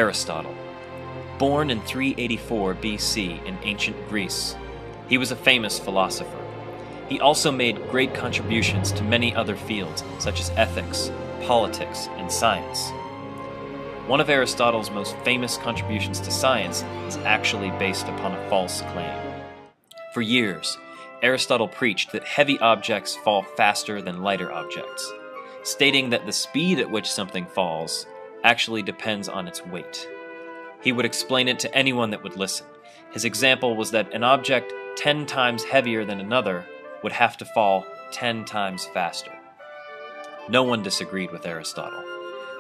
Aristotle. Born in 384 BC in ancient Greece, he was a famous philosopher. He also made great contributions to many other fields, such as ethics, politics, and science. One of Aristotle's most famous contributions to science is actually based upon a false claim. For years, Aristotle preached that heavy objects fall faster than lighter objects, stating that the speed at which something falls actually depends on its weight. He would explain it to anyone that would listen. His example was that an object 10 times heavier than another would have to fall 10 times faster. No one disagreed with Aristotle.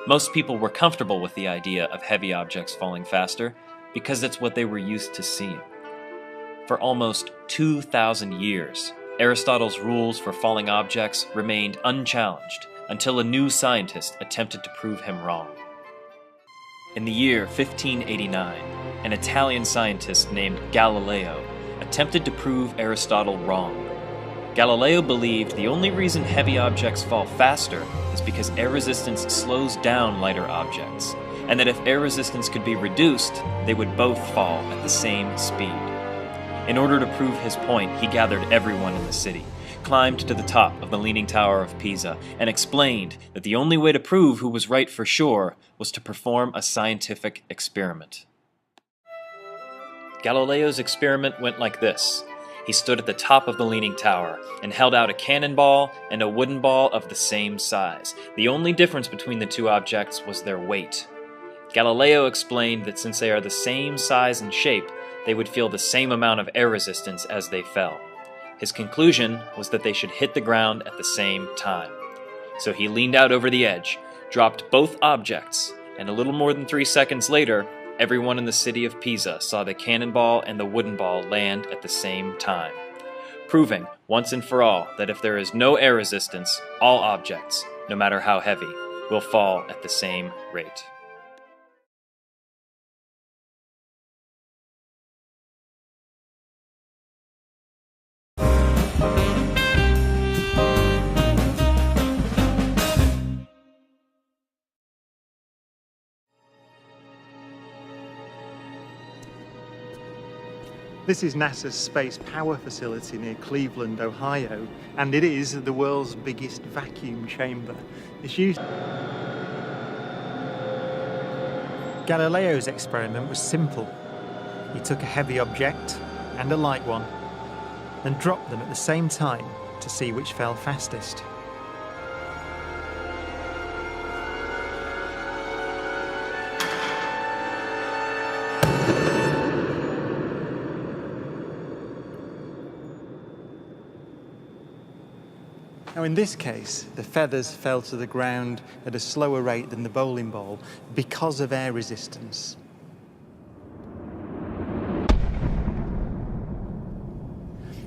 Most people were comfortable with the idea of heavy objects falling faster because it's what they were used to seeing. For almost 2,000 years, Aristotle's rules for falling objects remained unchallenged until a new scientist attempted to prove him wrong. In the year 1589, an Italian scientist named Galileo attempted to prove Aristotle wrong. Galileo believed the only reason heavy objects fall faster is because air resistance slows down lighter objects, and that if air resistance could be reduced, they would both fall at the same speed. In order to prove his point, he gathered everyone in the city, climbed to the top of the Leaning Tower of Pisa, and explained that the only way to prove who was right for sure was to perform a scientific experiment. Galileo's experiment went like this. He stood at the top of the Leaning Tower and held out a cannonball and a wooden ball of the same size. The only difference between the two objects was their weight. Galileo explained that since they are the same size and shape, they would feel the same amount of air resistance as they fell. His conclusion was that they should hit the ground at the same time. So he leaned out over the edge, dropped both objects, and a little more than 3 seconds later, everyone in the city of Pisa saw the cannonball and the wooden ball land at the same time, proving once and for all that if there is no air resistance, all objects, no matter how heavy, will fall at the same rate. This is NASA's Space Power Facility near Cleveland, Ohio, and it is the world's biggest vacuum chamber. It's used... Galileo's experiment was simple. He took a heavy object and a light one and dropped them at the same time to see which fell fastest. Now in this case, the feathers fell to the ground at a slower rate than the bowling ball because of air resistance.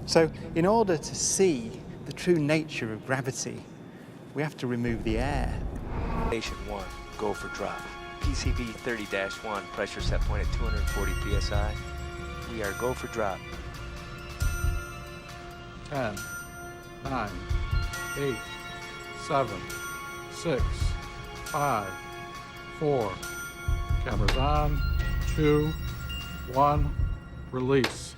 So in order to see the true nature of gravity, we have to remove the air. Station 1, go for drop. PCB 30-1, pressure set point at 240 psi. We are go for drop. 10, 9, 8, 7, 6, 5, 4. Cameras on. 2, 1. Release.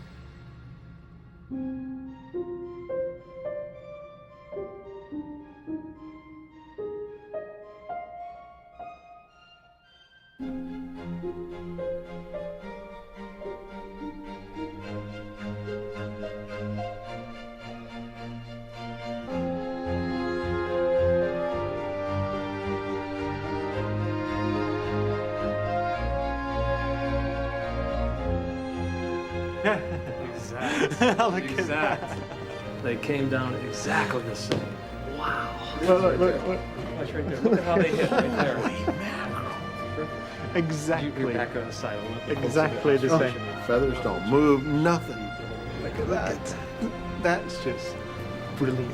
Exactly. They came down exactly the same. Wow. Look. That's right there. Look at how they hit right there. Exactly. You're back on the side. Exactly the same. Feathers don't move, nothing. Look at that. That's just brilliant.